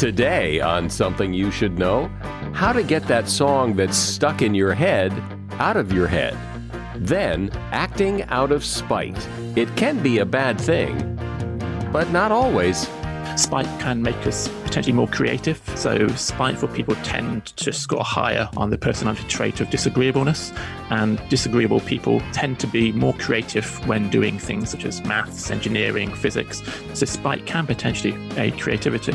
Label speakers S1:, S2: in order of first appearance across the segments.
S1: Today on Something You Should Know, how to get that song that's stuck in your head out of your head. Then, acting out of spite. It can be a bad thing, but not always.
S2: Spite can make us potentially more creative. So spiteful people tend to score higher on the personality trait of disagreeableness, and disagreeable people tend to be more creative when doing things such as maths, engineering, physics. So spite can potentially aid creativity.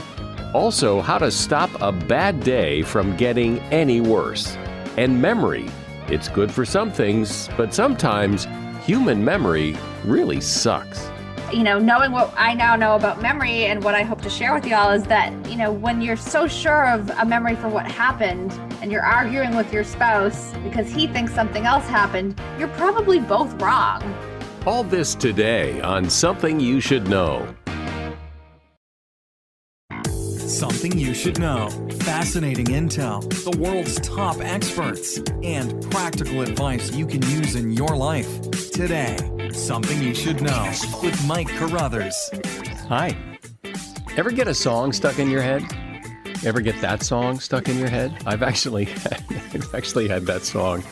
S1: Also, how to stop a bad day from getting any worse. And memory. It's good for some things, but sometimes human memory really sucks.
S3: Knowing what I now know about memory and what I hope to share with y'all is that, when you're so sure of a memory for what happened and you're arguing with your spouse because he thinks something else happened, you're probably both wrong.
S1: All this today on Something You Should Know.
S4: Something you should know. Fascinating intel, the world's top experts, and practical advice you can use in your life. Today, Something You Should Know with Mike Carruthers.
S1: Hi. Ever get a song stuck in your head? Ever get that song stuck in your head? I've actually had that song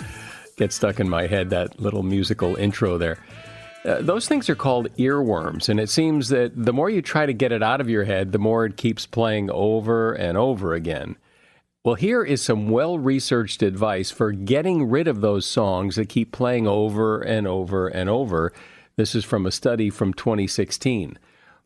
S1: get stuck in my head, that little musical intro there. Those things are called earworms, and it seems that the more you try to get it out of your head, the more it keeps playing over and over again. Well, here is some well-researched advice for getting rid of those songs that keep playing over and over and over. This is from a study from 2016.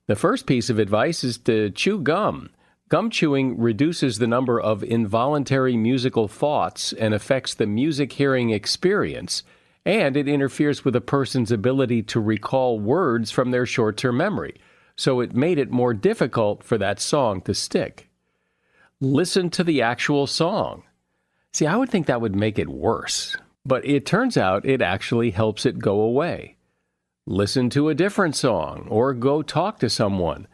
S1: The first piece of advice is to chew gum. Gum chewing reduces the number of involuntary musical thoughts and affects the music hearing experience, and it interferes with a person's ability to recall words from their short-term memory. So it made it more difficult for that song to stick. Listen to the actual song. See, I would think that would make it worse, but it turns out it actually helps it go away. Listen to a different song or go talk to someone.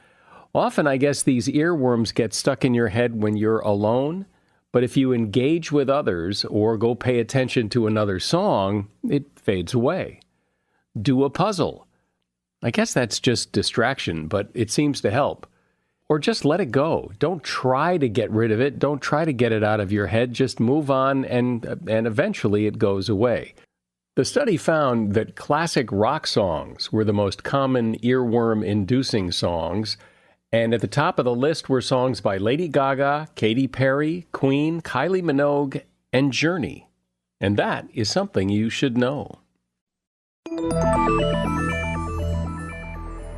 S1: Often, I guess these earworms get stuck in your head when you're alone, but if you engage with others or go pay attention to another song, it fades away. Do a puzzle. I guess that's just distraction, but it seems to help. Or just let it go. Don't try to get rid of it. Don't try to get it out of your head. Just move on, and eventually it goes away. The study found that classic rock songs were the most common earworm-inducing songs, and at the top of the list were songs by Lady Gaga, Katy Perry, Queen, Kylie Minogue, and Journey. And that is something you should know.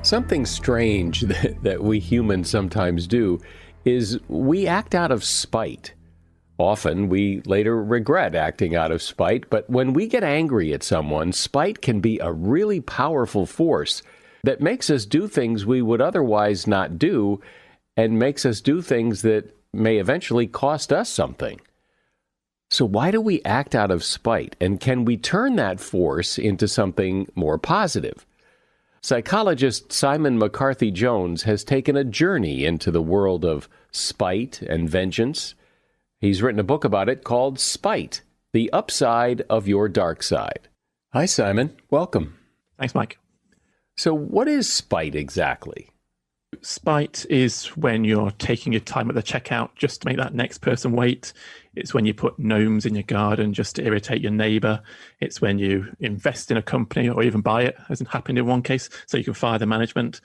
S1: Something strange that we humans sometimes do is we act out of spite. Often we later regret acting out of spite, but when we get angry at someone, spite can be a really powerful force that makes us do things we would otherwise not do, and makes us do things that may eventually cost us something. So why do we act out of spite, and can we turn that force into something more positive? Psychologist Simon McCarthy-Jones has taken a journey into the world of spite and vengeance. He's written a book about it called Spite, The Upside of Your Dark Side. Hi, Simon. Welcome.
S2: Thanks, Mike.
S1: So what is spite exactly?
S2: Spite is when you're taking your time at the checkout just to make that next person wait. It's when you put gnomes in your garden just to irritate your neighbor. It's when you invest in a company or even buy it, as happened in one case, so you can fire the management.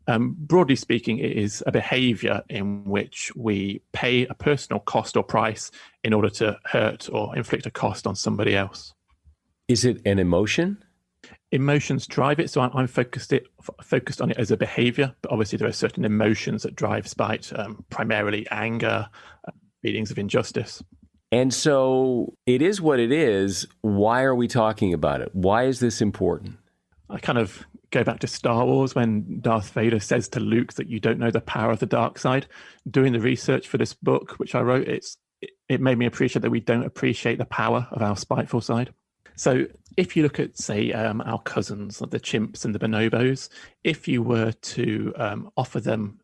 S2: Broadly speaking, it is a behavior in which we pay a personal cost or price in order to hurt or inflict a cost on somebody else.
S1: Is it an emotion?
S2: Emotions drive it, so I'm focused on it as a behavior, but obviously there are certain emotions that drive spite, primarily anger, feelings of injustice.
S1: And so it is what it is. Why are we talking about it? Why is this important?
S2: I kind of go back to Star Wars when Darth Vader says to Luke that you don't know the power of the dark side. Doing the research for this book, which I wrote, it made me appreciate that we don't appreciate the power of our spiteful side. So if you look at, say, our cousins, like the chimps and the bonobos, if you were to offer them,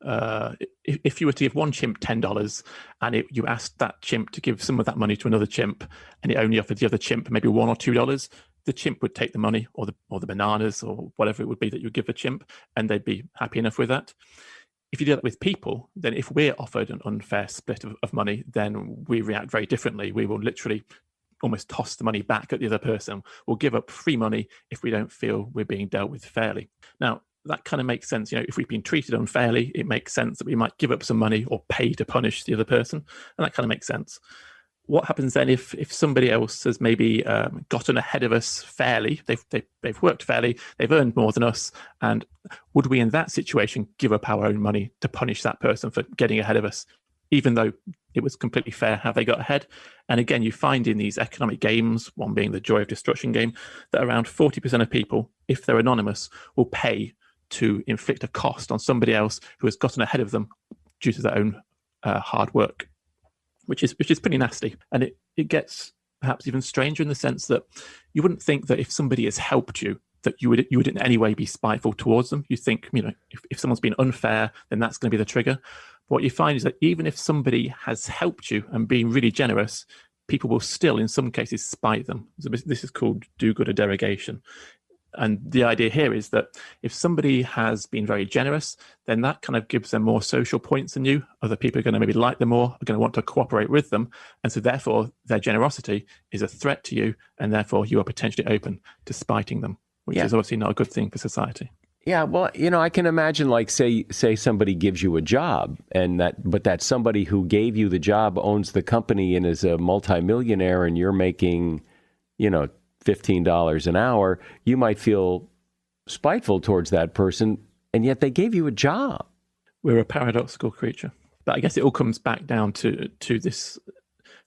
S2: if you were to give one chimp $10 and you asked that chimp to give some of that money to another chimp, and it only offered the other chimp maybe $1 or $2, the chimp would take the money or the bananas or whatever it would be that you give the chimp, and they'd be happy enough with that. if you do that with people, then if we're offered an unfair split of money, then we react very differently. We will literally almost toss the money back at the other person. We'll give up free money if we don't feel we're being dealt with fairly. Now, that kind of makes sense. If we've been treated unfairly, it makes sense that we might give up some money or pay to punish the other person. And that kind of makes sense. What happens then if somebody else has maybe gotten ahead of us fairly? They've worked fairly, they've earned more than us, and would we in that situation give up our own money to punish that person for getting ahead of us, even though it was completely fair how they got ahead? And again, you find in these economic games, one being the Joy of Destruction game, that around 40% of people, if they're anonymous, will pay to inflict a cost on somebody else who has gotten ahead of them due to their own hard work. Which is pretty nasty. And it gets perhaps even stranger in the sense that you wouldn't think that if somebody has helped you, that you would in any way be spiteful towards them. You think, if someone's been unfair, then that's going to be the trigger. But what you find is that even if somebody has helped you and been really generous, people will still, in some cases, spite them. So this is called do-gooder derogation. And the idea here is that if somebody has been very generous, then that kind of gives them more social points than you. Other people are going to maybe like them more, are going to want to cooperate with them. And so therefore, their generosity is a threat to you, and therefore you are potentially open to spiting them, which is obviously not a good thing for society.
S1: Yeah, well, I can imagine, like, say somebody gives you a job, but that somebody who gave you the job owns the company and is a multimillionaire, and you're making, $15 an hour, you might feel spiteful towards that person, and yet they gave you a job.
S2: We're a paradoxical creature. But I guess it all comes back down to this.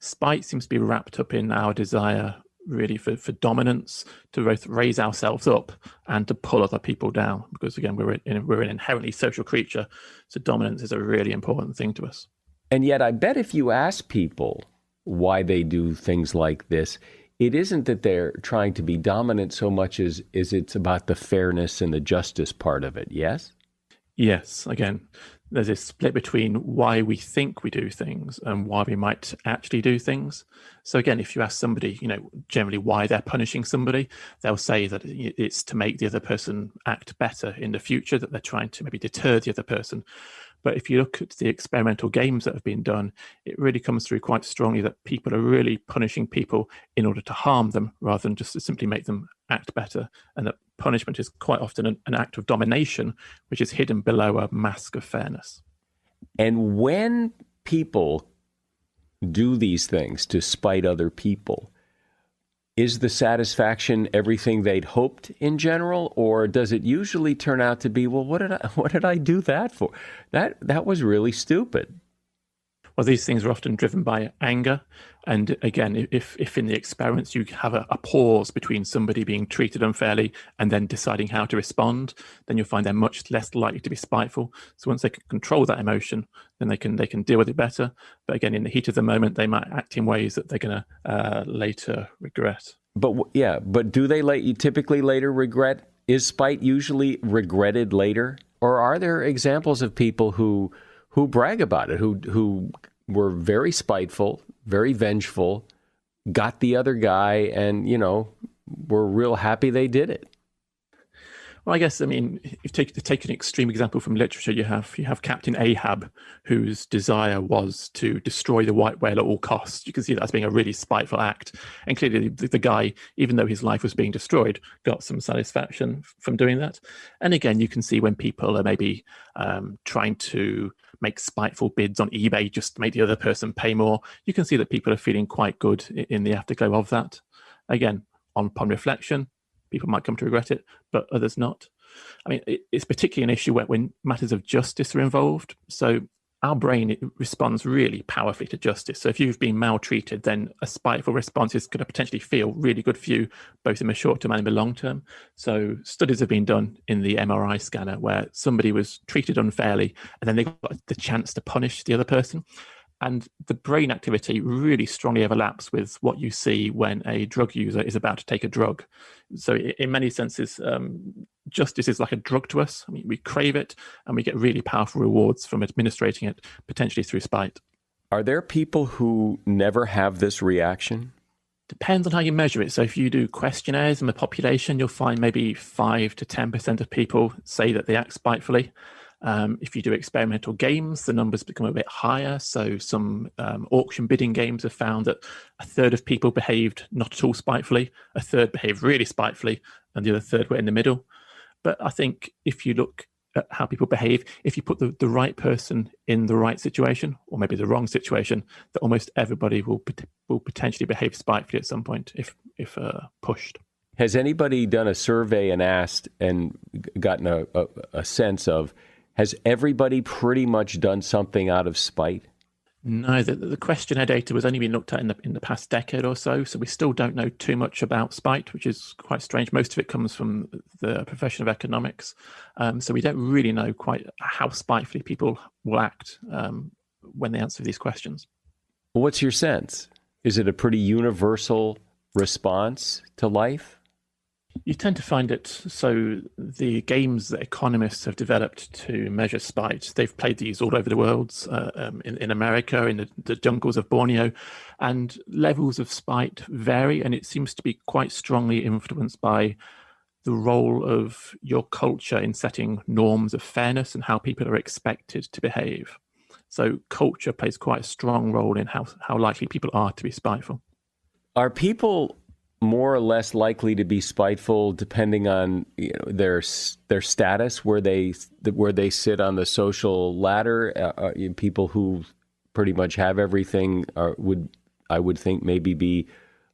S2: Spite seems to be wrapped up in our desire, really, for dominance, to both raise ourselves up and to pull other people down. Because again, we're an inherently social creature, so dominance is a really important thing to us.
S1: And yet, I bet if you ask people why they do things like this, it isn't that they're trying to be dominant so much as it's about the fairness and the justice part of it, yes?
S2: Yes. Again, there's this split between why we think we do things and why we might actually do things. So again, if you ask somebody, generally why they're punishing somebody, they'll say that it's to make the other person act better in the future, that they're trying to maybe deter the other person. But if you look at the experimental games that have been done, it really comes through quite strongly that people are really punishing people in order to harm them rather than just to simply make them act better. And that punishment is quite often an act of domination, which is hidden below a mask of fairness.
S1: And when people do these things to spite other people, is the satisfaction everything they'd hoped in general, or does it usually turn out to be, well, what did I do that for? That was really stupid.
S2: Well, these things are often driven by anger. And again, if in the experiments you have a pause between somebody being treated unfairly and then deciding how to respond, then you'll find they're much less likely to be spiteful. So once they can control that emotion, then they can deal with it better. But again, in the heat of the moment, they might act in ways that they're going to later regret.
S1: But do they typically later regret? Is spite usually regretted later? Or are there examples of people who brag about it, who were very spiteful, very vengeful, got the other guy, and, were real happy they did it?
S2: Well, I guess, if you take an extreme example from literature, you have Captain Ahab, whose desire was to destroy the white whale at all costs. You can see that as being a really spiteful act. And clearly the guy, even though his life was being destroyed, got some satisfaction from doing that. And again, you can see when people are maybe trying to make spiteful bids on eBay just to make the other person pay more, you can see that people are feeling quite good in the afterglow of that. Again, upon reflection, people might come to regret it, but others not. It's particularly an issue when matters of justice are involved. So our brain responds really powerfully to justice. So if you've been maltreated, then a spiteful response is going to potentially feel really good for you, both in the short term and in the long term. So studies have been done in the MRI scanner where somebody was treated unfairly and then they got the chance to punish the other person. And the brain activity really strongly overlaps with what you see when a drug user is about to take a drug. So in many senses, justice is like a drug to us. We crave it and we get really powerful rewards from administrating it, potentially through spite.
S1: Are there people who never have this reaction?
S2: Depends on how you measure it. So if you do questionnaires in the population, you'll find maybe 5 to 10% of people say that they act spitefully. If you do experimental games, the numbers become a bit higher. So some auction bidding games have found that a third of people behaved not at all spitefully, a third behaved really spitefully, and the other third were in the middle. But I think if you look at how people behave, if you put the right person in the right situation, or maybe the wrong situation, that almost everybody will potentially behave spitefully at some point if pushed.
S1: Has anybody done a survey and asked and gotten a sense of, has everybody pretty much done something out of spite?
S2: No, the questionnaire data was only being looked at in the past decade or so, so we still don't know too much about spite, which is quite strange. Most of it comes from the profession of economics, so we don't really know quite how spitefully people will act when they answer these questions.
S1: Well, what's your sense? Is it a pretty universal response to life?
S2: You tend to find it. So the games that economists have developed to measure spite, they've played these all over the world, in America, in the jungles of Borneo, and levels of spite vary, and it seems to be quite strongly influenced by the role of your culture in setting norms of fairness and how people are expected to behave. So culture plays quite a strong role in how likely people are to be spiteful.
S1: Are people more or less likely to be spiteful depending on their status, where they sit on the social ladder? People who pretty much have everything I would think maybe be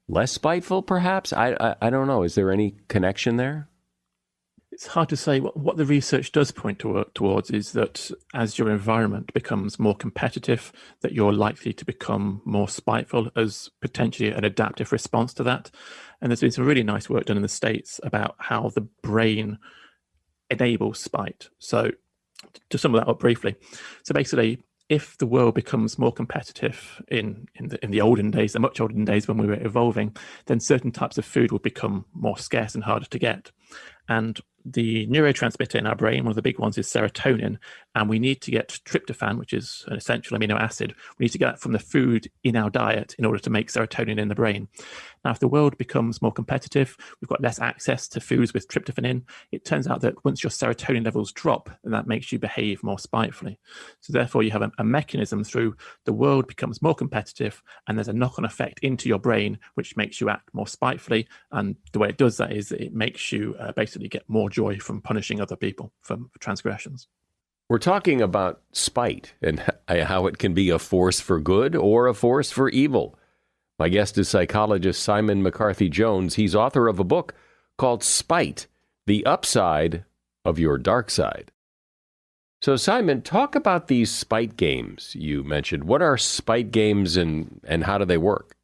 S1: less spiteful, perhaps. I don't know. Is there any connection there?
S2: It's hard to say. What the research does point towards is that as your environment becomes more competitive, that you're likely to become more spiteful as potentially an adaptive response to that. And there's been some really nice work done in the States about how the brain enables spite. So to sum that up briefly, so basically, if the world becomes more competitive in the olden days, the much olden days when we were evolving, then certain types of food would become more scarce and harder to get. And the neurotransmitter in our brain, one of the big ones, is serotonin, and we need to get tryptophan, which is an essential amino acid. We need to get that from the food in our diet in order to make serotonin in the brain. Now, if the world becomes more competitive, we've got less access to foods with tryptophan in, it turns out that once your serotonin levels drop, then that makes you behave more spitefully. So therefore, you have a mechanism through the world becomes more competitive, and there's a knock-on effect into your brain, which makes you act more spitefully. And the way it does that is that it makes you basically get more joy from punishing other people for transgressions.
S1: We're talking about spite and how it can be a force for good or a force for evil. My guest is psychologist Simon McCarthy Jones. He's author of a book called Spite, The Upside of Your Dark Side. So, Simon, talk about these spite games you mentioned. What are spite games and how do they work?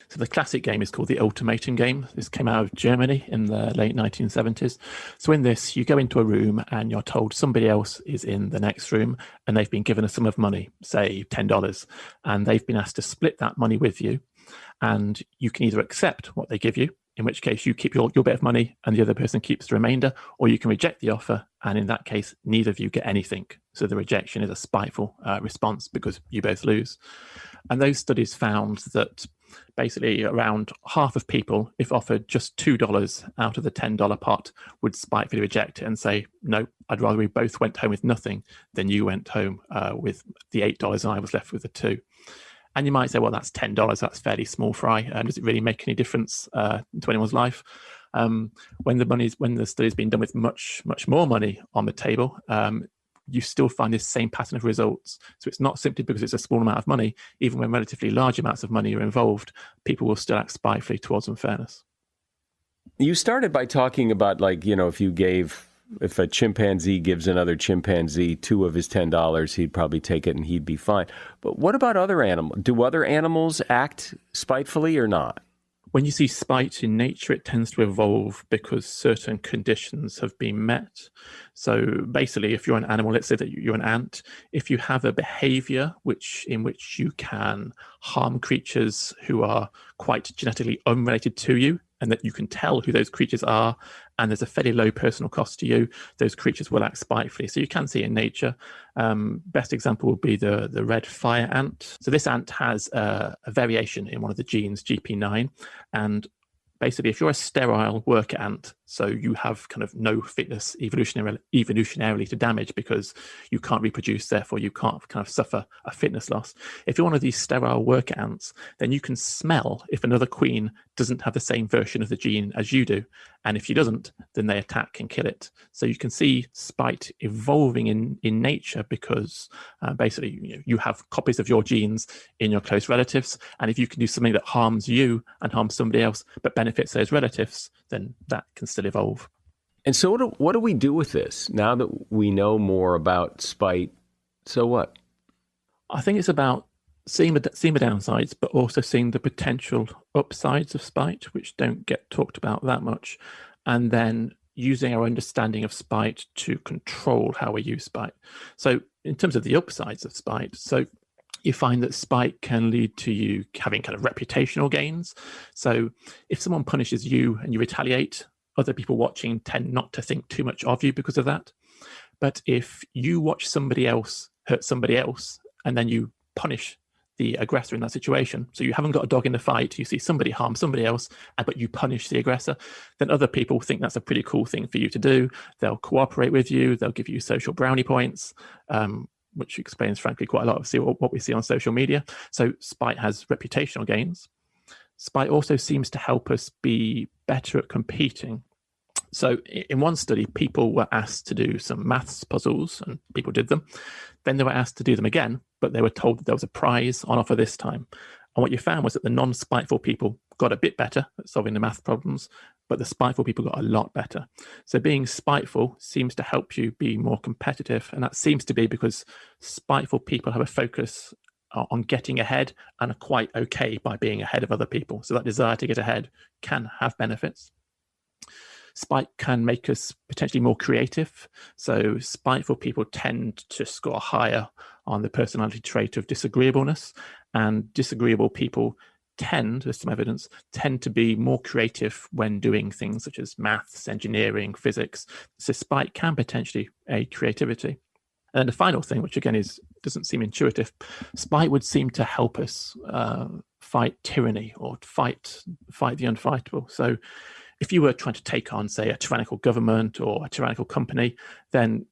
S2: So the classic game is called the Ultimatum game. This came out of Germany in the late 1970s. So in this, you go into a room and you're told somebody else is in the next room and they've been given a sum of money, say $10, and they've been asked to split that money with you. And you can either accept what they give you, in which case you keep your bit of money and the other person keeps the remainder, or you can reject the offer, and in that case, neither of you get anything. So the rejection is a spiteful response because you both lose. And those studies found that basically around half of people, if offered just $2 out of the $10 pot, would spitefully reject it and say, no, I'd rather we both went home with nothing than you went home with the $8 and I was left with the $2. And you might say, well, that's $10. That's fairly small fry. Does it really make any difference to anyone's life? When the study's been done with much more money on the table, you still find this same pattern of results. So it's not simply because it's a small amount of money. Even when relatively large amounts of money are involved, people will still act spitefully towards unfairness.
S1: You started by talking about, if a chimpanzee gives another chimpanzee $2 of his $10, he'd probably take it and he'd be fine. But what about other animals? Do other animals act spitefully or not?
S2: When you see spite in nature, it tends to evolve because certain conditions have been met. So basically, if you're an animal, let's say that you're an ant, if you have a behavior in which you can harm creatures who are quite genetically unrelated to you, and that you can tell who those creatures are, and there's a fairly low personal cost to you, those creatures will act spitefully. So you can see in nature. Best example would be the red fire ant. So this ant has a variation in one of the genes, GP9, and basically if you're a sterile worker ant, So you have kind of no fitness evolutionarily to damage because you can't reproduce, therefore you can't kind of suffer a fitness loss. If you're one of these sterile worker ants, then you can smell if another queen doesn't have the same version of the gene as you do. And if she doesn't, then they attack and kill it. So you can see spite evolving in nature because basically you have copies of your genes in your close relatives. And if you can do something that harms you and harms somebody else but benefits those relatives, then that can still evolve.
S1: And so what do we do with this now that we know more about spite? So what?
S2: I think it's about seeing the downsides, but also seeing the potential upsides of spite, which don't get talked about that much, and then using our understanding of spite to control how we use spite. So in terms of the upsides of spite, so you find that spite can lead to you having kind of reputational gains. So if someone punishes you and you retaliate, other people watching tend not to think too much of you because of that. But if you watch somebody else hurt somebody else and then you punish the aggressor in that situation, so you haven't got a dog in the fight, you see somebody harm somebody else, but you punish the aggressor, then other people think that's a pretty cool thing for you to do. They'll cooperate with you, they'll give you social brownie points, which explains, frankly, quite a lot of what we see on social media. So spite has reputational gains. Spite also seems to help us be better at competing. So in one study, people were asked to do some maths puzzles and people did them. Then they were asked to do them again, but they were told that there was a prize on offer this time. And what you found was that the non-spiteful people got a bit better at solving the math problems, but the spiteful people got a lot better. So being spiteful seems to help you be more competitive. And that seems to be because spiteful people have a focus on getting ahead and are quite okay by being ahead of other people. So that desire to get ahead can have benefits. Spite can make us potentially more creative. So spiteful people tend to score higher on the personality trait of disagreeableness, and disagreeable people there's some evidence, tend to be more creative when doing things such as maths, engineering, physics. So spite can potentially aid creativity. And then the final thing, which again doesn't seem intuitive, spite would seem to help us fight tyranny or fight the unfightable. So if you were trying to take on, say, a tyrannical government or a tyrannical company, then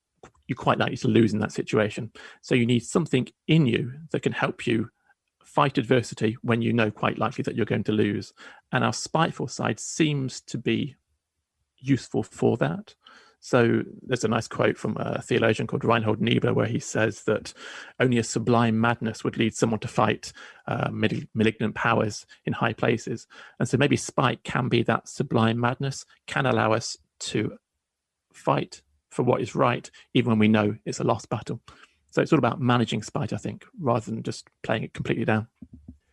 S2: you're quite likely to lose in that situation. So you need something in you that can help you fight adversity when you know quite likely that you're going to lose. And our spiteful side seems to be useful for that. So there's a nice quote from a theologian called Reinhold Niebuhr where he says that only a sublime madness would lead someone to fight malignant powers in high places. And so maybe spite can be that sublime madness, can allow us to fight for what is right, even when we know it's a lost battle. So it's all about managing spite, I think, rather than just playing it completely down.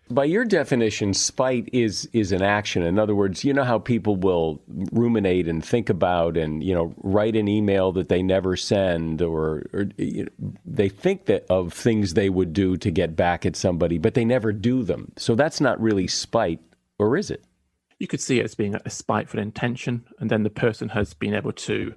S1: By your definition, spite is an action. In other words, you know how people will ruminate and think about and, write an email that they never send, or they think that of things they would do to get back at somebody, but they never do them. So that's not really spite, or is it?
S2: You could see it as being a spiteful intention, and then the person has been able to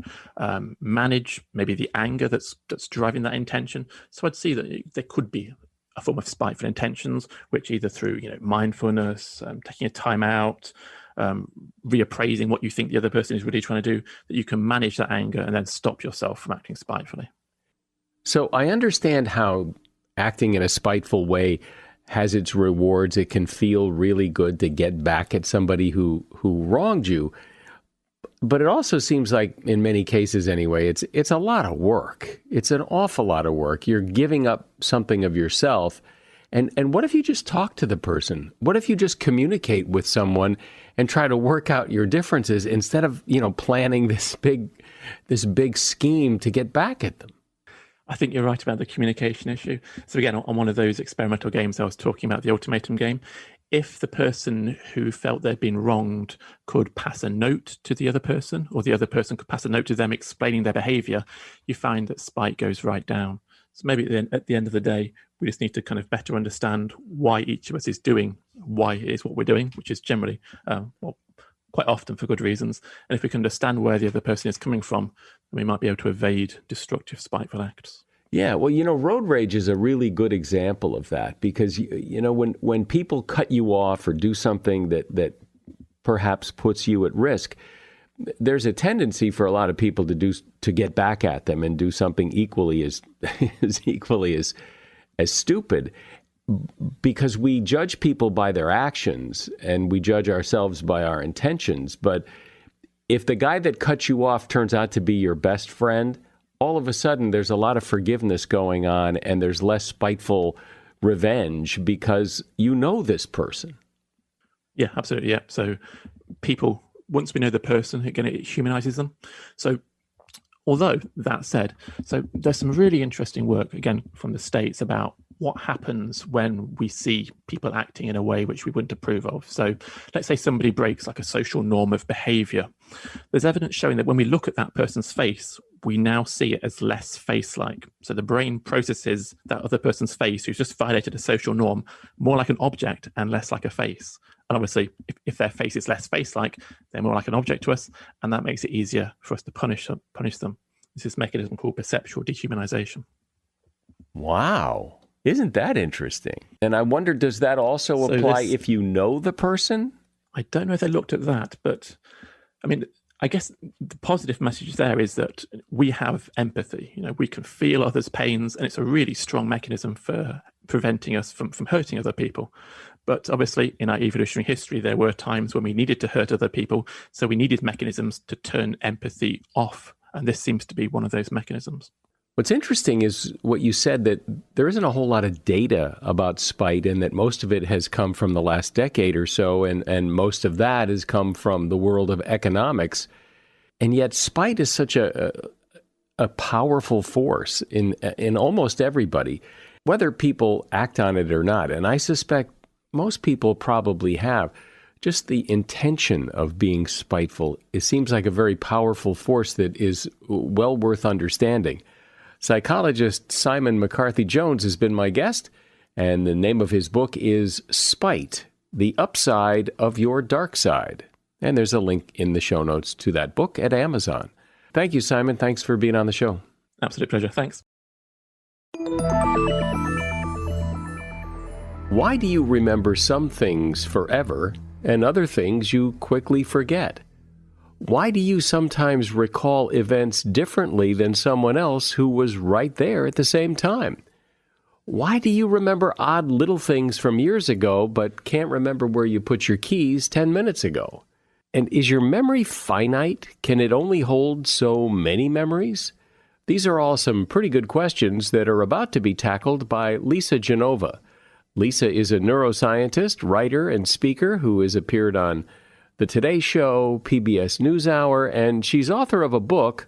S2: manage maybe the anger that's driving that intention. So I'd see that there could be a form of spiteful intentions, which either through mindfulness, taking a time out, reappraising what you think the other person is really trying to do, that you can manage that anger and then stop yourself from acting spitefully.
S1: So I understand how acting in a spiteful way has its rewards. It can feel really good to get back at somebody who wronged you. But it also seems like, in many cases anyway, it's a lot of work. It's an awful lot of work. You're giving up something of yourself. And what if you just talk to the person? What if you just communicate with someone and try to work out your differences instead of, planning this big scheme to get back at them?
S2: I think you're right about the communication issue. So again, on one of those experimental games I was talking about, the ultimatum game, if the person who felt they'd been wronged could pass a note to the other person, or the other person could pass a note to them explaining their behavior, you find that spite goes right down. So maybe at the end of the day, we just need to kind of better understand why each of us is doing why it is what we're doing, which is generally, quite often for good reasons. And if we can understand where the other person is coming from, then we might be able to evade destructive, spiteful acts.
S1: Yeah, well, road rage is a really good example of that, because, when people cut you off or do something that perhaps puts you at risk, there's a tendency for a lot of people to get back at them and do something equally as as stupid, because we judge people by their actions and we judge ourselves by our intentions. But if the guy that cut you off turns out to be your best friend, all of a sudden there's a lot of forgiveness going on and there's less spiteful revenge because you know this person.
S2: Yeah, absolutely. Yeah. So people, once we know the person, again, it humanizes them. So although that said, so there's some really interesting work, again, from the States about what happens when we see people acting in a way which we wouldn't approve of. So let's say somebody breaks like a social norm of behavior. There's evidence showing that when we look at that person's face, we now see it as less face-like. So the brain processes that other person's face who's just violated a social norm more like an object and less like a face. And obviously, if their face is less face-like, they're more like an object to us, and that makes it easier for us to punish them. It's this mechanism called perceptual dehumanization.
S1: Wow. Isn't that interesting? And I wonder, does that also apply if you know the person?
S2: I don't know if they looked at that, but I mean, I guess the positive message there is that we have empathy. You know, we can feel others' pains, and it's a really strong mechanism for preventing us from hurting other people. But obviously, in our evolutionary history, there were times when we needed to hurt other people, so we needed mechanisms to turn empathy off, and this seems to be one of those mechanisms.
S1: What's interesting is what you said, that there isn't a whole lot of data about spite, and that most of it has come from the last decade or so, and most of that has come from the world of economics. And yet spite is such a powerful force in almost everybody, whether people act on it or not. And I suspect most people probably have. Just the intention of being spiteful, it seems like a very powerful force that is well worth understanding. Psychologist Simon McCarthy-Jones has been my guest, and the name of his book is Spite, The Upside of Your Dark Side. And there's a link in the show notes to that book at Amazon. Thank you, Simon. Thanks for being on the show.
S2: Absolute pleasure. Thanks.
S1: Why do you remember some things forever and other things you quickly forget? Why do you sometimes recall events differently than someone else who was right there at the same time? Why do you remember odd little things from years ago but can't remember where you put your keys 10 minutes ago? And is your memory finite? Can it only hold so many memories? These are all some pretty good questions that are about to be tackled by Lisa Genova. Lisa is a neuroscientist, writer, and speaker who has appeared on The Today Show, PBS NewsHour, and she's author of a book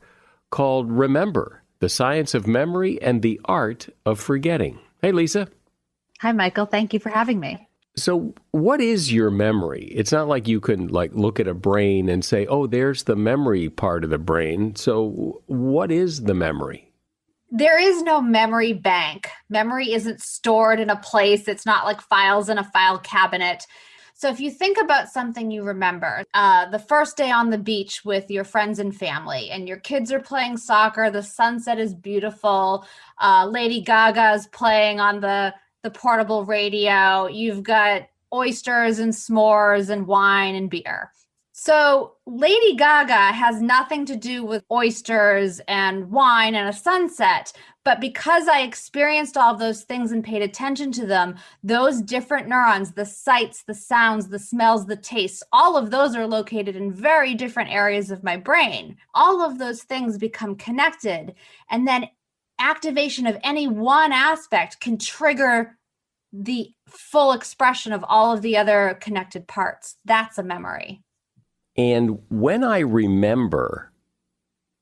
S1: called Remember, The Science of Memory and the Art of Forgetting. Hey, Lisa.
S3: Hi, Michael. Thank you for having me.
S1: So what is your memory? It's not like you can look at a brain and say, oh, there's the memory part of the brain. So what is the memory?
S3: There is no memory bank. Memory isn't stored in a place. It's not like files in a file cabinet. So if you think about something you remember, the first day on the beach with your friends and family, and your kids are playing soccer, the sunset is beautiful, Lady Gaga is playing on the portable radio, you've got oysters and s'mores and wine and beer. So Lady Gaga has nothing to do with oysters and wine and a sunset, but because I experienced all of those things and paid attention to them, those different neurons, the sights, the sounds, the smells, the tastes, all of those are located in very different areas of my brain. All of those things become connected, and then activation of any one aspect can trigger the full expression of all of the other connected parts. That's a memory.
S1: And when I remember,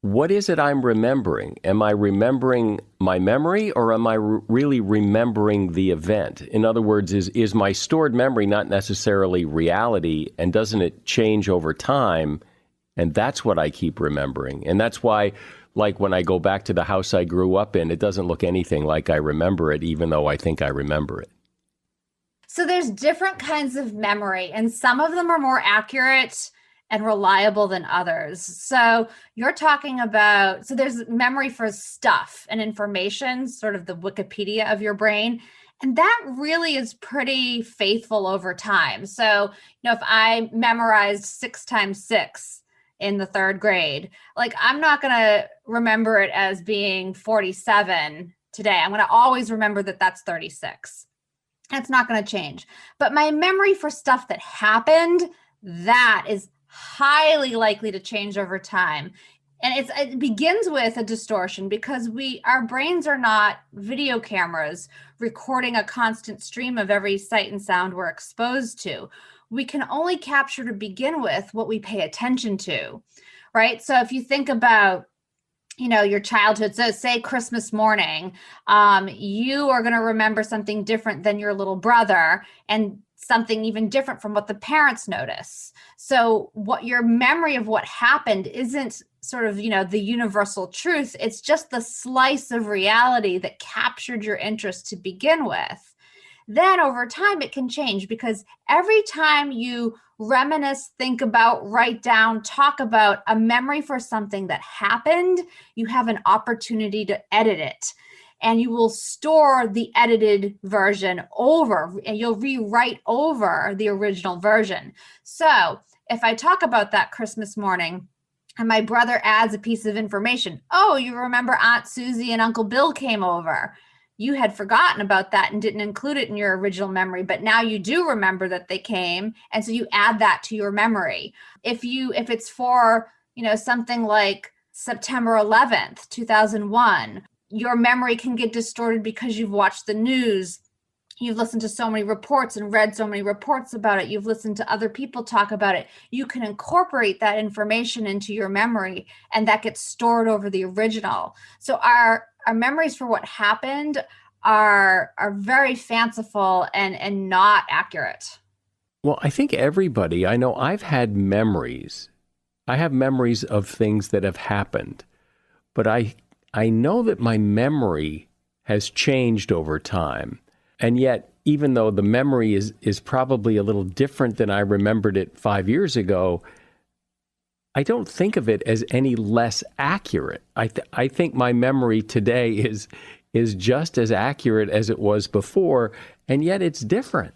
S1: what is it I'm remembering? Am I remembering my memory, or am I really remembering the event? In other words, is my stored memory not necessarily reality, and doesn't it change over time? And that's what I keep remembering. And that's why, like when I go back to the house I grew up in, it doesn't look anything like I remember it, even though I think I remember it.
S3: So there's different kinds of memory, and some of them are more accurate and reliable than others. So you're talking about, so there's memory for stuff and information, sort of the Wikipedia of your brain. And that really is pretty faithful over time. So, if I memorized 6 times 6, in the third grade. Like, I'm not going to remember it as being 47 today. I'm going to always remember that that's 36. That's not going to change. But my memory for stuff that happened, that is highly likely to change over time. And it begins with a distortion because our brains are not video cameras recording a constant stream of every sight and sound we're exposed to. We can only capture, to begin with, what we pay attention to, right? So if you think about, your childhood, so say Christmas morning, you are going to remember something different than your little brother, and something even different from what the parents notice. So what your memory of what happened isn't sort of, the universal truth. It's just the slice of reality that captured your interest to begin with. Then over time, it can change, because every time you reminisce, think about, write down, talk about a memory for something that happened, you have an opportunity to edit it. And you will store the edited version over, and you'll rewrite over the original version. So if I talk about that Christmas morning and my brother adds a piece of information, oh, you remember Aunt Susie and Uncle Bill came over. You had forgotten about that and didn't include it in your original memory, but now you do remember that they came. And so you add that to your memory. If it's for, something like September 11th, 2001, your memory can get distorted because you've watched the news. You've listened to so many reports and read so many reports about it. You've listened to other people talk about it. You can incorporate that information into your memory, and that gets stored over the original. So our memories for what happened are very fanciful and not accurate.
S1: Well, I think everybody, I know I've had memories. I have memories of things that have happened, but I know that my memory has changed over time. And yet, even though the memory is probably a little different than I remembered it 5 years ago, I don't think of it as any less accurate. I think my memory today is just as accurate as it was before, and yet it's different.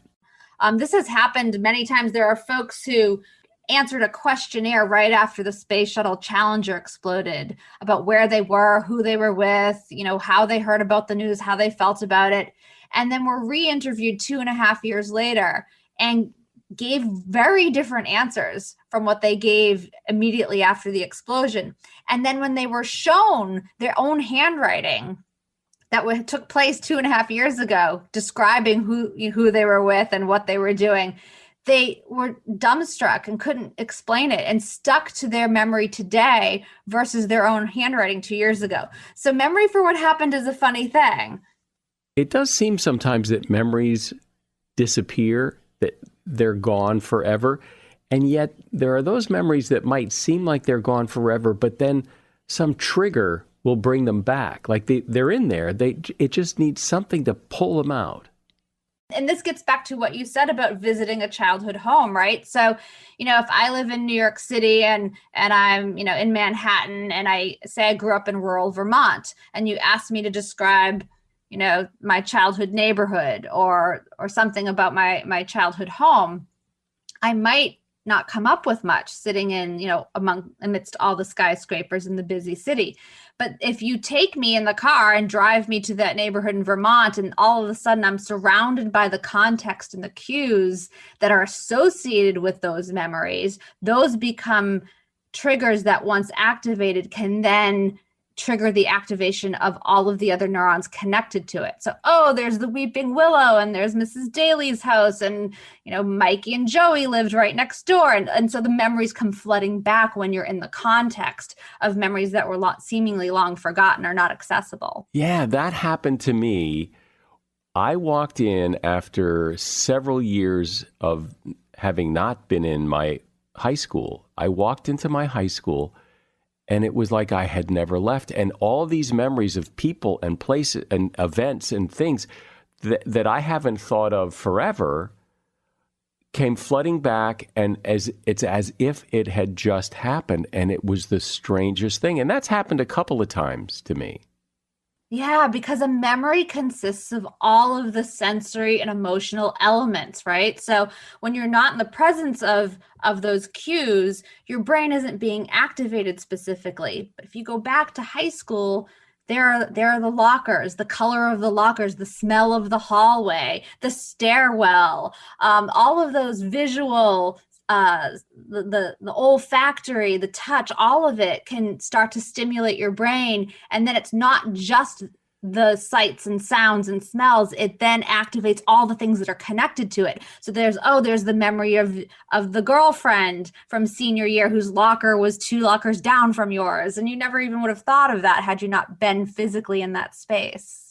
S3: This has happened many times. There are folks who answered a questionnaire right after the Space Shuttle Challenger exploded about where they were, who they were with, how they heard about the news, how they felt about it. And then were re-interviewed 2.5 years later and gave very different answers from what they gave immediately after the explosion. And then when they were shown their own handwriting that took place 2.5 years ago, describing who they were with and what they were doing, they were dumbstruck and couldn't explain it and stuck to their memory today versus their own handwriting 2 years ago. So memory for what happened is a funny thing.
S1: It does seem sometimes that memories disappear, that they're gone forever. And yet there are those memories that might seem like they're gone forever, but then some trigger will bring them back. Like they're in there. It just needs something to pull them out.
S3: And this gets back to what you said about visiting a childhood home, right? So, if I live in New York City and I'm, in Manhattan, and I say I grew up in rural Vermont, and you ask me to describe, my childhood neighborhood or something about my childhood home, I might not come up with much sitting in, amidst all the skyscrapers in the busy city. But if you take me in the car and drive me to that neighborhood in Vermont, and all of a sudden I'm surrounded by the context and the cues that are associated with those memories, those become triggers that, once activated, can then trigger the activation of all of the other neurons connected to it. So, there's the Weeping Willow, and there's Mrs. Daly's house, and, Mikey and Joey lived right next door. And so the memories come flooding back when you're in the context of memories that were seemingly long forgotten or not accessible.
S1: Yeah, that happened to me. I walked in after several years of having not been in my high school. I walked into my high school, and it was like I had never left. And all these memories of people and places and events and things that I haven't thought of forever came flooding back, and it's as if it had just happened. And it was the strangest thing. And that's happened a couple of times to me.
S3: Yeah, because a memory consists of all of the sensory and emotional elements, right? So when you're not in the presence of those cues, your brain isn't being activated specifically. But if you go back to high school, there are the lockers, the color of the lockers, the smell of the hallway, the stairwell, all of those visual the olfactory, the touch, all of it can start to stimulate your brain. And then it's not just the sights and sounds and smells. It then activates all the things that are connected to it. So there's the memory of the girlfriend from senior year whose locker was 2 lockers down from yours. And you never even would have thought of that had you not been physically in that space.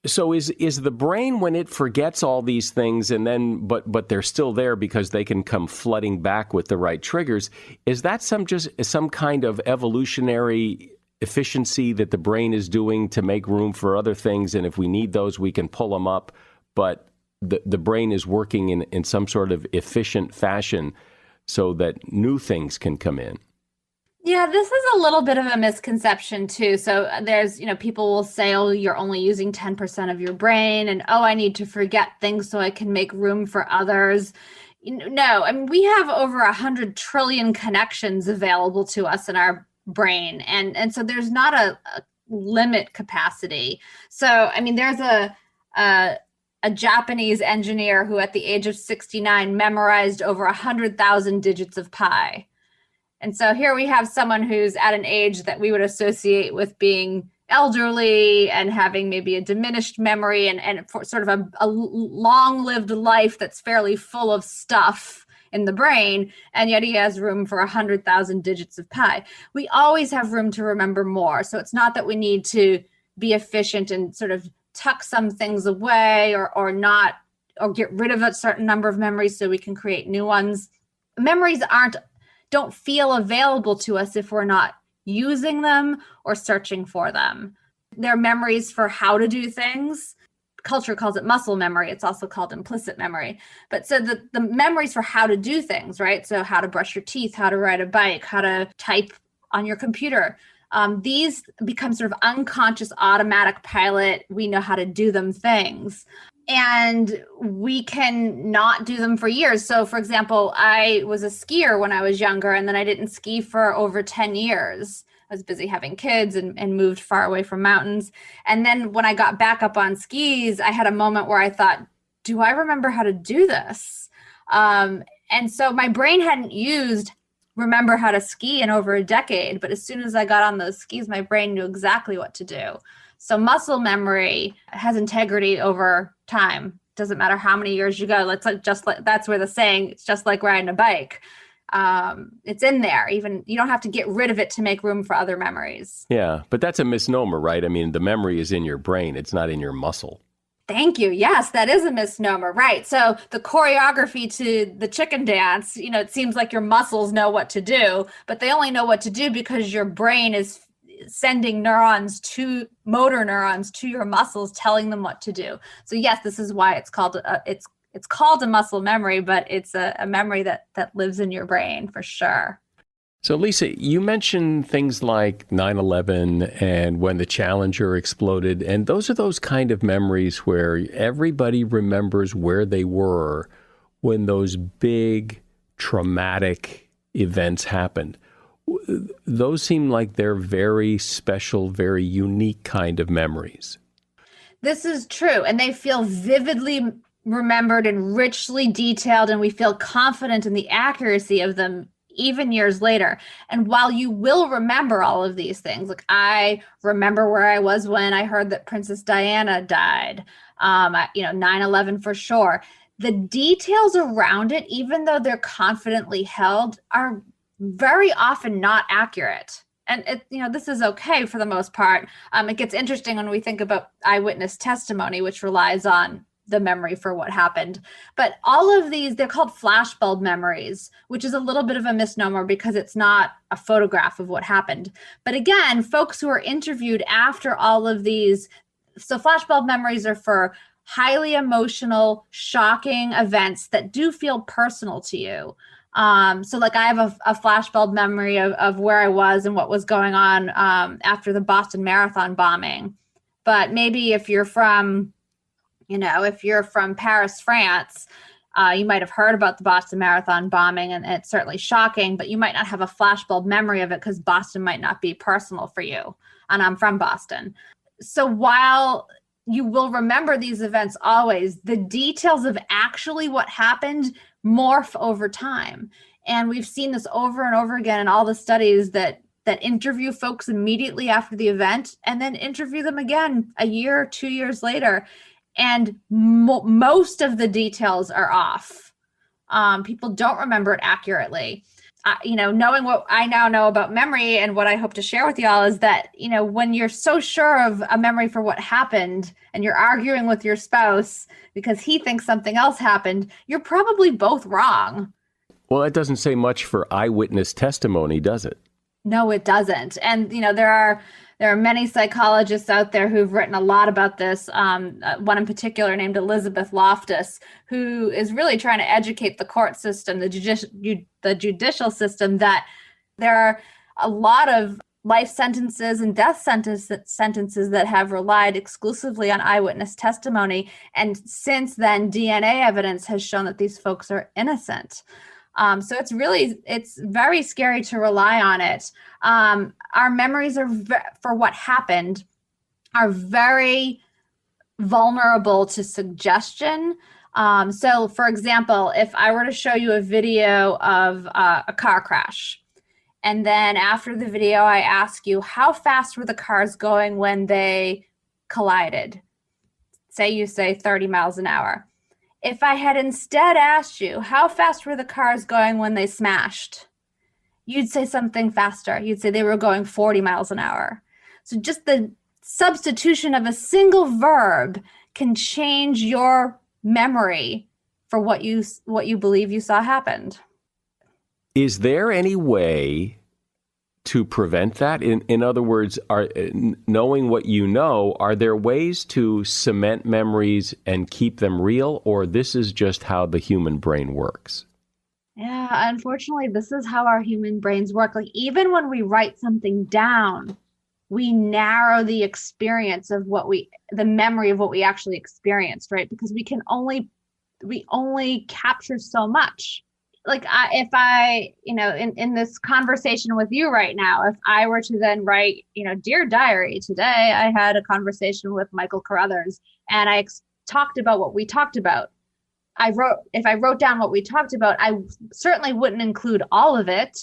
S1: So is the brain, when it forgets all these things and then but they're still there because they can come flooding back with the right triggers, is that some kind of evolutionary efficiency that the brain is doing to make room for other things, and if we need those we can pull them up, but the brain is working in some sort of efficient fashion so that new things can come in?
S3: Yeah, this is a little bit of a misconception too. So there's, people will say, oh, you're only using 10% of your brain, and oh, I need to forget things so I can make room for others. No, I mean, we have over 100 trillion connections available to us in our brain. And so there's not a limit capacity. So, I mean, there's a Japanese engineer who at the age of 69 memorized over 100,000 digits of pi. And so here we have someone who's at an age that we would associate with being elderly and having maybe a diminished memory and for sort of a long-lived life that's fairly full of stuff in the brain, and yet he has room for 100,000 digits of pi. We always have room to remember more. So it's not that we need to be efficient and sort of tuck some things away or not, or get rid of a certain number of memories so we can create new ones. Memories don't feel available to us if we're not using them or searching for them. They're memories for how to do things. Culture calls it muscle memory. It's also called implicit memory. But so the memories for how to do things, right? So how to brush your teeth, how to ride a bike, how to type on your computer. These become sort of unconscious automatic pilot, we know how to do them things. And we can not do them for years. So, for example, I was a skier when I was younger, and then I didn't ski for over 10 years. I was busy having kids and moved far away from mountains. And then when I got back up on skis, I had a moment where I thought, do I remember how to do this? And so my brain hadn't used remember how to ski in over a decade. But as soon as I got on those skis, my brain knew exactly what to do. So muscle memory has integrity over time. Doesn't matter how many years you go. That's where the saying, it's just like riding a bike. It's in there. Even you don't have to get rid of it to make room for other memories.
S1: Yeah, but that's a misnomer, right? I mean, the memory is in your brain. It's not in your muscle.
S3: Thank you. Yes, that is a misnomer, right? So the choreography to the chicken dance, it seems like your muscles know what to do, but they only know what to do because your brain is sending motor neurons to your muscles, telling them what to do. So yes, this is why it's called a muscle memory, but it's a memory that lives in your brain for sure.
S1: So Lisa, you mentioned things like 9/11 and when the Challenger exploded, and those are those kind of memories where everybody remembers where they were when those big traumatic events happened. Those seem like they're very special, very unique kind of memories.
S3: This is true. And they feel vividly remembered and richly detailed, and we feel confident in the accuracy of them even years later. And while you will remember all of these things, like I remember where I was when I heard that Princess Diana died, 9/11 for sure. The details around it, even though they're confidently held, are very often not accurate. And this is okay for the most part. It gets interesting when we think about eyewitness testimony, which relies on the memory for what happened. But all of these, they're called flashbulb memories, which is a little bit of a misnomer because it's not a photograph of what happened. But again, folks who are interviewed after all of these, so flashbulb memories are for highly emotional, shocking events that do feel personal to you. So like I have a flashbulb memory of where I was and what was going on after the Boston Marathon bombing. But maybe if you're from Paris, France, you might have heard about the Boston Marathon bombing, and it's certainly shocking, but you might not have a flashbulb memory of it because Boston might not be personal for you. And I'm from Boston. So while you will remember these events always, the details of actually what happened morph over time. And we've seen this over and over again in all the studies that interview folks immediately after the event and then interview them again a year or 2 years later. And most of the details are off. People don't remember it accurately. Knowing what I now know about memory and what I hope to share with y'all is that, when you're so sure of a memory for what happened and you're arguing with your spouse because he thinks something else happened, you're probably both wrong.
S1: Well, that doesn't say much for eyewitness testimony, does it?
S3: No, it doesn't. And, there are many psychologists out there who've written a lot about this. One in particular named Elizabeth Loftus, who is really trying to educate the court system, the judicial system, that there are a lot of life sentences and death sentences that have relied exclusively on eyewitness testimony. And since then, DNA evidence has shown that these folks are innocent. So it's very scary to rely on it. Our memories for what happened are very vulnerable to suggestion. So for example, if I were to show you a video of a car crash, and then after the video, I ask you, how fast were the cars going when they collided? You say 30 miles an hour. If I had instead asked you, how fast were the cars going when they smashed? You'd say something faster. You'd say they were going 40 miles an hour. So just the substitution of a single verb can change your memory for what you believe you saw happened.
S1: Is there any way to prevent that? In other words, knowing what you know, are there ways to cement memories and keep them real, or this is just how the human brain works?
S3: Yeah, unfortunately, this is how our human brains work. Like, even when we write something down, we narrow the experience of the memory of what we actually experienced, right? Because we only capture so much. Like, if I, in this conversation with you right now, if I were to then write, Dear Diary, today I had a conversation with Michael Carruthers and I talked about what we talked about. If I wrote down what we talked about, I certainly wouldn't include all of it.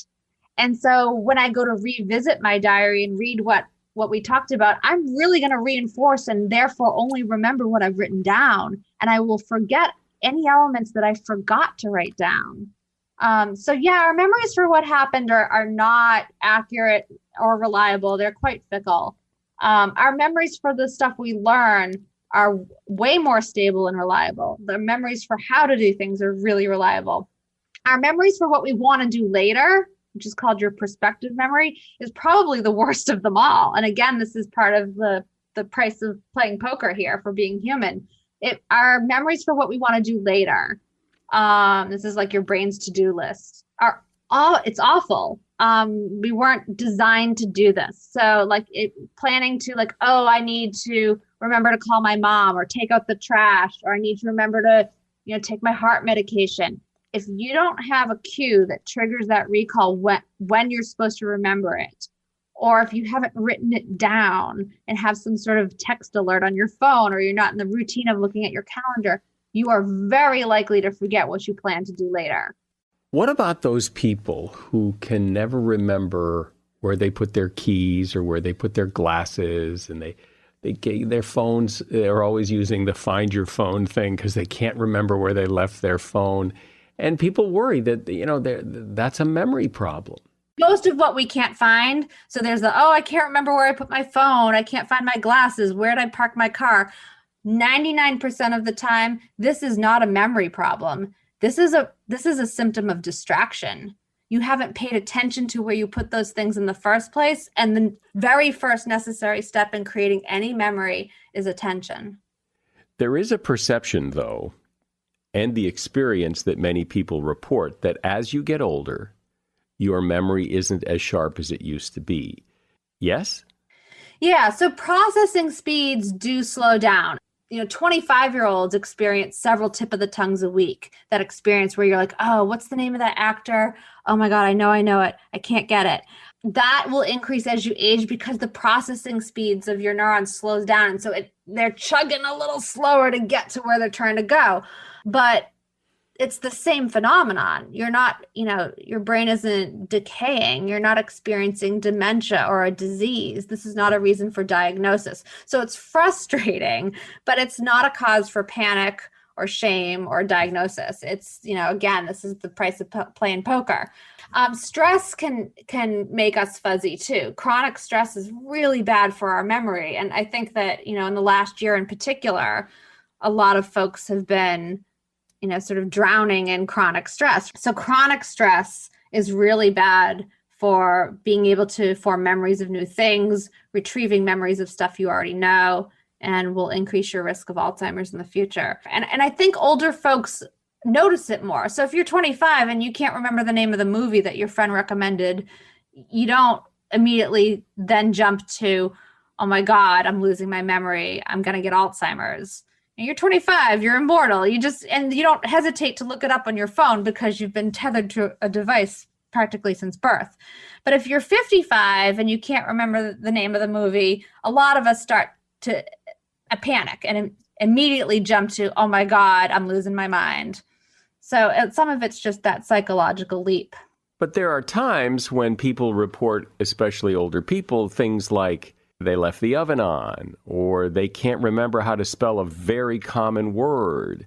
S3: And so when I go to revisit my diary and read what we talked about, I'm really going to reinforce and therefore only remember what I've written down. And I will forget any elements that I forgot to write down. So yeah, our memories for what happened are not accurate or reliable. They're quite fickle. Our memories for the stuff we learn are way more stable and reliable. The memories for how to do things are really reliable. Our memories for what we want to do later, which is called your prospective memory, is probably the worst of them all. And again, this is part of the price of playing poker here for being human. Our memories for what we want to do later, this is like your brain's to-do list, it's awful. We weren't designed to do this. So planning to I need to remember to call my mom or take out the trash, or I need to remember to, take my heart medication. If you don't have a cue that triggers that recall when you're supposed to remember it, or if you haven't written it down and have some sort of text alert on your phone, or you're not in the routine of looking at your calendar, you are very likely to forget what you plan to do later.
S1: What about those people who can never remember where they put their keys or where they put their glasses, and they get their phones, they're always using the find your phone thing because they can't remember where they left their phone. And people worry that, that's a memory problem.
S3: Most of what we can't find. So there's I can't remember where I put my phone. I can't find my glasses. Where did I park my car? 99% of the time, this is not a memory problem. This is a symptom of distraction. You haven't paid attention to where you put those things in the first place. And the very first necessary step in creating any memory is attention.
S1: There is a perception, though, and the experience that many people report, that as you get older, your memory isn't as sharp as it used to be. Yes?
S3: Yeah, so processing speeds do slow down. 25-year-olds experience several tip of the tongues a week. That experience where you're like, oh, what's the name of that actor? Oh my God, I know it. I can't get it. That will increase as you age because the processing speeds of your neurons slows down. And so they're chugging a little slower to get to where they're trying to go. But it's the same phenomenon. You're not, your brain isn't decaying. You're not experiencing dementia or a disease. This is not a reason for diagnosis. So it's frustrating, but it's not a cause for panic or shame or diagnosis. It's, again, this is the price of playing poker. Stress can make us fuzzy too. Chronic stress is really bad for our memory. And I think that, in the last year in particular, a lot of folks have been sort of drowning in chronic stress. So chronic stress is really bad for being able to form memories of new things, retrieving memories of stuff you already know, and will increase your risk of Alzheimer's in the future. And I think older folks notice it more. So if you're 25 and you can't remember the name of the movie that your friend recommended, you don't immediately then jump to, oh my God, I'm losing my memory. I'm going to get Alzheimer's. You're 25, you're immortal. You don't hesitate to look it up on your phone because you've been tethered to a device practically since birth. But if you're 55 and you can't remember the name of the movie, a lot of us start to panic and immediately jump to, oh my God, I'm losing my mind. So some of it's just that psychological leap.
S1: But there are times when people report, especially older people, things like they left the oven on, or they can't remember how to spell a very common word.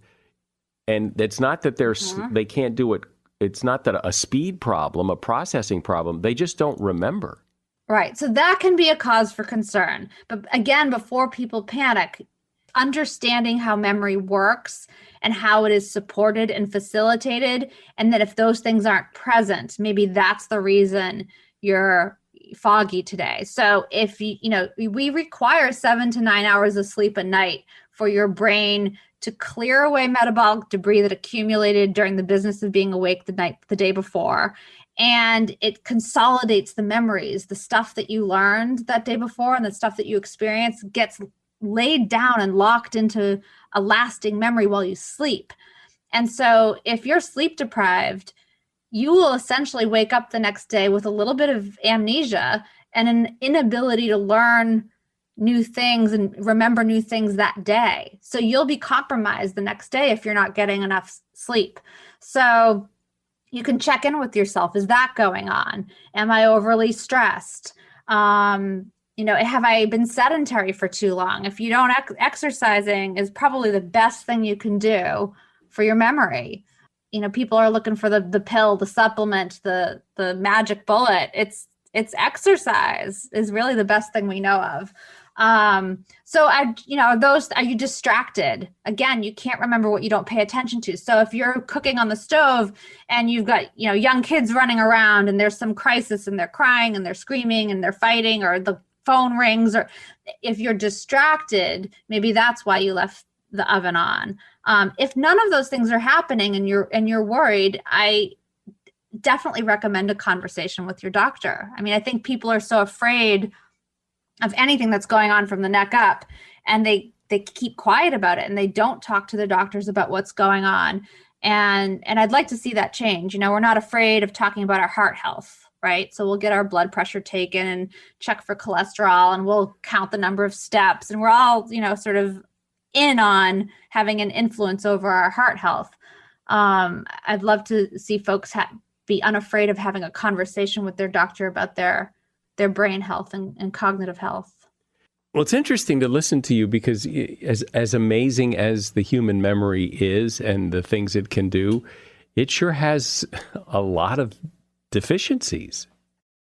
S1: And it's not that they can't do it. It's not that a speed problem, a processing problem. They just don't remember.
S3: Right. So that can be a cause for concern. But again, before people panic, understanding how memory works and how it is supported and facilitated, and that if those things aren't present, maybe that's the reason you're foggy today. So if we require 7 to 9 hours of sleep a night for your brain to clear away metabolic debris that accumulated during the business of being awake the day before. And it consolidates the memories, the stuff that you learned that day before and the stuff that you experienced gets laid down and locked into a lasting memory while you sleep. And so if you're sleep deprived, you will essentially wake up the next day with a little bit of amnesia and an inability to learn new things and remember new things that day. So you'll be compromised the next day if you're not getting enough sleep. So you can check in with yourself. Is that going on? Am I overly stressed? Have I been sedentary for too long? If you don't, exercising is probably the best thing you can do for your memory. People are looking for the pill, the supplement, the magic bullet. It's exercise is really the best thing we know of. Are you distracted? Again, you can't remember what you don't pay attention to. So if you're cooking on the stove and you've got, young kids running around and there's some crisis and they're crying and they're screaming and they're fighting, or the phone rings, or if you're distracted, maybe that's why you left the oven on. If none of those things are happening and you're worried, I definitely recommend a conversation with your doctor. I mean, I think people are so afraid of anything that's going on from the neck up, and they keep quiet about it and they don't talk to their doctors about what's going on. And I'd like to see that change. We're not afraid of talking about our heart health, right? So we'll get our blood pressure taken and check for cholesterol, and we'll count the number of steps, and we're all, sort of in on having an influence over our heart health. I'd love to see folks be unafraid of having a conversation with their doctor about their brain health and cognitive health.
S1: Well, it's interesting to listen to you because as amazing as the human memory is and the things it can do, it sure has a lot of deficiencies.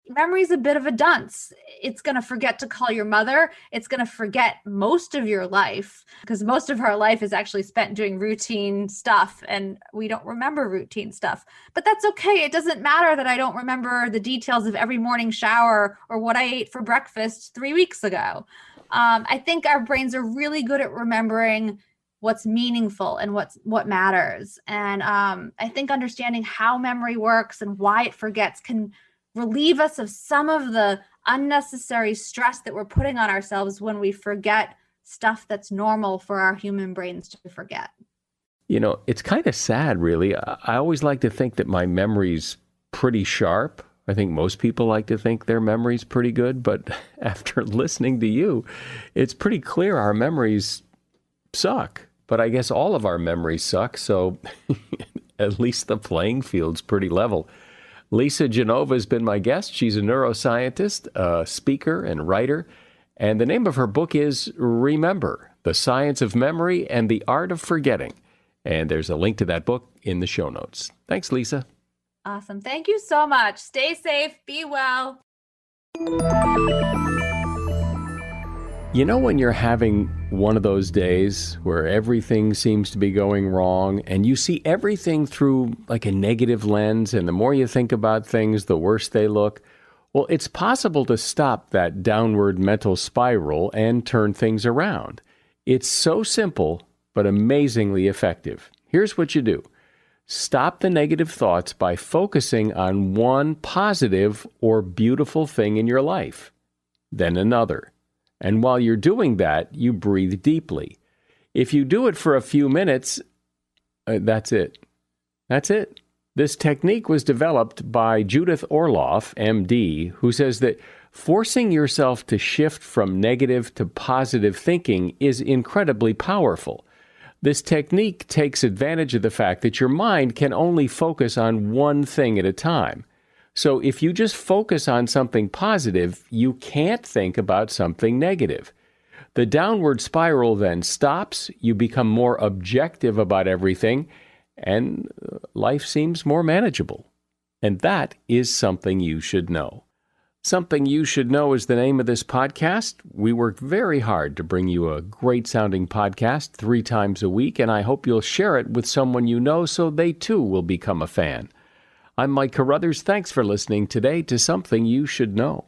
S3: Memory's a bit of a dunce. It's going to forget to call your mother. It's going to forget most of your life, because most of our life is actually spent doing routine stuff, and we don't remember routine stuff. But that's okay. It doesn't matter that I don't remember the details of every morning shower or what I ate for breakfast 3 weeks ago. I think our brains are really good at remembering what's meaningful and what matters. And I think understanding how memory works and why it forgets can relieve us of some of the unnecessary stress that we're putting on ourselves when we forget stuff that's normal for our human brains to forget.
S1: You know, it's kind of sad, really. I always like to think that my memory's pretty sharp. I think most people like to think their memory's pretty good, but after listening to you, it's pretty clear our memories suck. But I guess all of our memories suck, so at least the playing field's pretty level. Lisa Genova has been my guest. She's a neuroscientist, a speaker, and writer. And the name of her book is Remember, The Science of Memory and the Art of Forgetting. And there's a link to that book in the show notes. Thanks, Lisa.
S3: Awesome. Thank you so much. Stay safe. Be well.
S1: You know when you're having one of those days where everything seems to be going wrong and you see everything through like a negative lens, and the more you think about things, the worse they look? Well, it's possible to stop that downward mental spiral and turn things around. It's so simple, but amazingly effective. Here's what you do. Stop the negative thoughts by focusing on one positive or beautiful thing in your life, then another. And while you're doing that, you breathe deeply. If you do it for a few minutes, that's it. That's it. This technique was developed by Judith Orloff, MD, who says that forcing yourself to shift from negative to positive thinking is incredibly powerful. This technique takes advantage of the fact that your mind can only focus on one thing at a time. So if you just focus on something positive, you can't think about something negative. The downward spiral then stops, you become more objective about everything, and life seems more manageable. And that is Something You Should Know. Something You Should Know is the name of this podcast. We work very hard to bring you a great-sounding podcast 3 times a week, and I hope you'll share it with someone you know so they too will become a fan. I'm Mike Carruthers. Thanks for listening today to Something You Should Know.